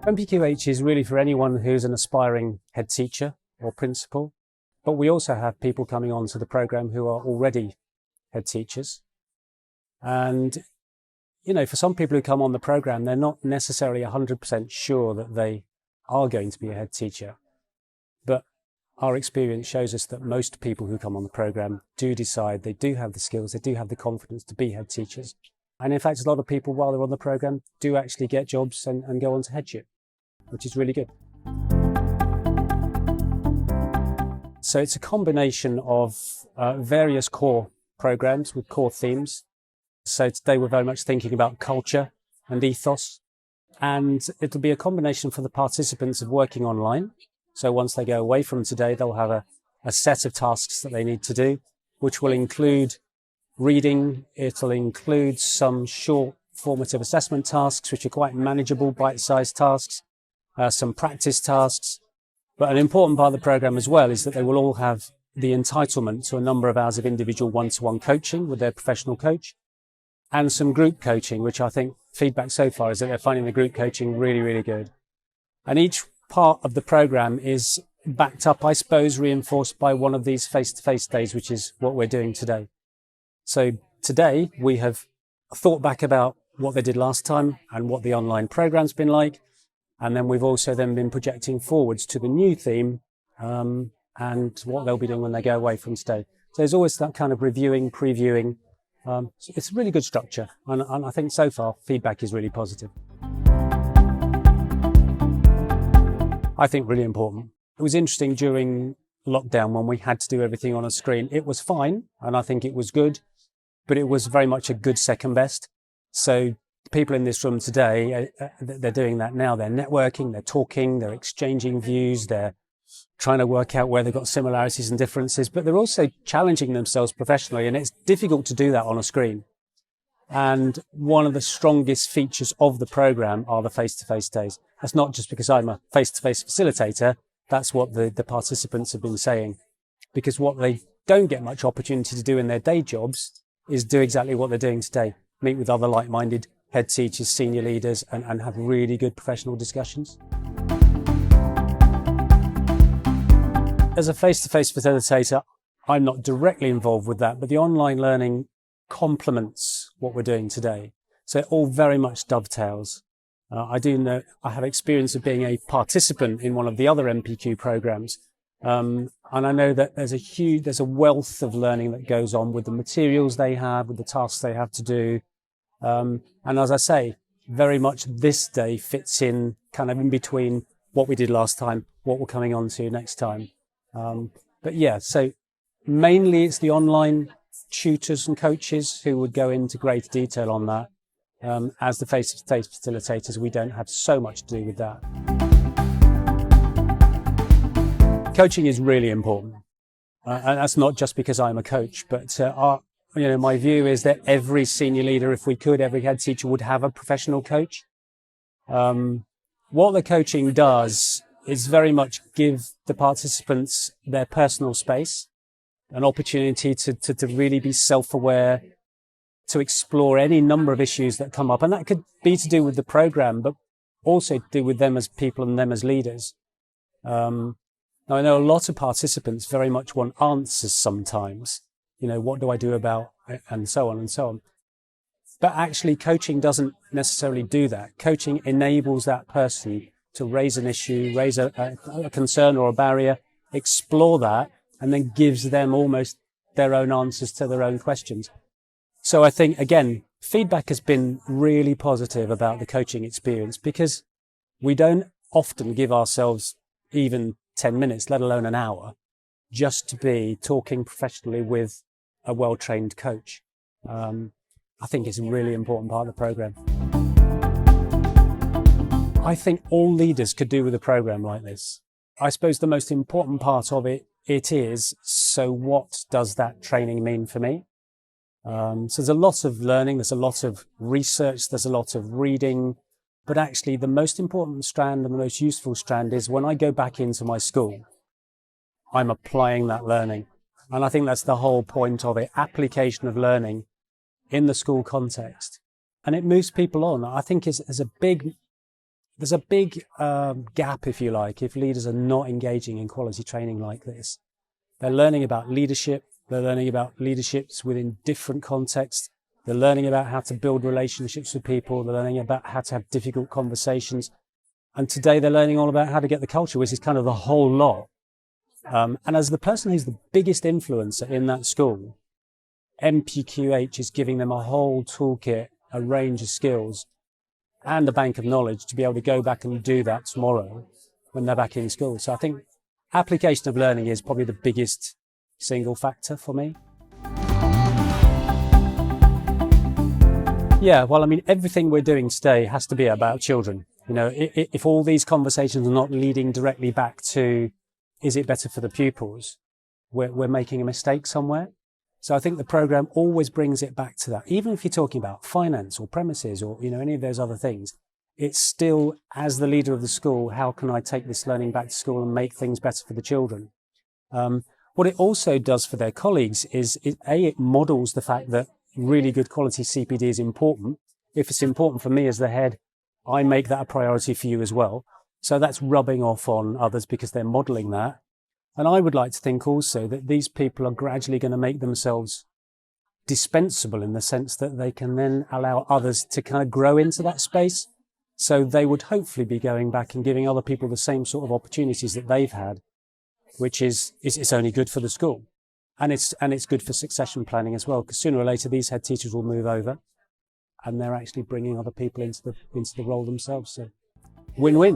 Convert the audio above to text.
NPQH is really for anyone who's an aspiring head teacher or principal, but we also have people coming on to the program who are already head teachers. And, you know, for some people who come on the program, they're not necessarily 100% sure that they are going to be a head teacher. But our experience shows us that most people who come on the program do decide they do have the skills, they do have the confidence to be head teachers. And in fact, a lot of people, while they're on the program, do actually get jobs and go on to headship, which is really good. So it's a combination of various core programs with core themes. So today we're very much thinking about culture and ethos, and it'll be a combination for the participants of working online. So once they go away from today, they'll have a set of tasks that they need to do, which will include reading. It'll include some short formative assessment tasks, which are quite manageable, bite-sized tasks, some practice tasks. But an important part of the program as well is that they will all have the entitlement to a number of hours of individual one-to-one coaching with their professional coach, and some group coaching, which I think feedback so far is that they're finding the group coaching really, really good. And each part of the program is backed up, I suppose, reinforced by one of these face-to-face days, which is what we're doing today. So today we have thought back about what they did last time and what the online program's been like. And then we've also then been projecting forwards to the new theme and what they'll be doing when they go away from today. So there's always that kind of reviewing, previewing. So it's a really good structure. And I think so far feedback is really positive. I think really important. It was interesting during lockdown when we had to do everything on a screen. It was fine, and I think it was good, but it was very much a good second best. So people in this room today, they're doing that now. They're networking, they're talking, they're exchanging views, they're trying to work out where they've got similarities and differences, but they're also challenging themselves professionally, and it's difficult to do that on a screen. And one of the strongest features of the program are the face-to-face days. That's not just because I'm a face-to-face facilitator. That's what the participants have been saying. Because what they don't get much opportunity to do in their day jobs is do exactly what they're doing today. Meet with other like-minded head teachers, senior leaders, and have really good professional discussions. As a face-to-face facilitator, I'm not directly involved with that, but the online learning complements what we're doing today. So it all very much dovetails. I do know, I have experience of being a participant in one of the other NPQ programs. And I know that there's a wealth of learning that goes on with the materials they have, with the tasks they have to do. And as I say, very much this day fits in kind of in between what we did last time, what we're coming on to next time. But yeah, so mainly it's the online tutors and coaches who would go into greater detail on that. As the face-to-face facilitators, we don't have so much to do with that. Coaching is really important. And that's not just because I'm a coach, but my view is that every senior leader, if we could, every head teacher would have a professional coach. What the coaching does is very much give the participants their personal space, an opportunity to really be self-aware, to explore any number of issues that come up. And that could be to do with the program, but also to do with them as people and them as leaders. Now, I know a lot of participants very much want answers sometimes. You know, what do I do about it? And so on and so on. But actually, coaching doesn't necessarily do that. Coaching enables that person to raise an issue, raise a concern or a barrier, explore that, and then gives them almost their own answers to their own questions. So I think, again, feedback has been really positive about the coaching experience because we don't often give ourselves even 10 minutes, let alone an hour, just to be talking professionally with a well-trained coach. I think it's a really important part of the program. I think all leaders could do with a program like this. I suppose the most important part of it is, so what does that training mean for me? So there's a lot of learning, there's a lot of research, there's a lot of reading, but actually the most important strand and the most useful strand is when I go back into my school, I'm applying that learning. And I think that's the whole point of it, application of learning in the school context. And it moves people on. I think is a big there's a big gap, if you like, if leaders are not engaging in quality training like this. They're learning about leadership. They're learning about leaderships within different contexts. They're learning about how to build relationships with people. They're learning about how to have difficult conversations. And today they're learning all about how to get the culture, which is kind of the whole lot. And as the person who's the biggest influencer in that school, NPQH is giving them a whole toolkit, a range of skills, and a bank of knowledge to be able to go back and do that tomorrow when they're back in school. So I think application of learning is probably the biggest single factor for me. Yeah, well, I mean, everything we're doing today has to be about children. You know, if all these conversations are not leading directly back to, is it better for the pupils, we're making a mistake somewhere. So I think the program always brings it back to that. Even if you're talking about finance or premises or, you know, any of those other things, it's still, as the leader of the school, how can I take this learning back to school and make things better for the children? What it also does for their colleagues is, it models the fact that really good quality CPD is important. If it's important for me as the head, I make that a priority for you as well. So that's rubbing off on others because they're modeling that. And I would like to think also that these people are gradually going to make themselves dispensable in the sense that they can then allow others to kind of grow into that space. So they would hopefully be going back and giving other people the same sort of opportunities that they've had, which is it's only good for the school. And it's good for succession planning as well, because sooner or later these head teachers will move over and they're actually bringing other people into the role themselves. So win-win.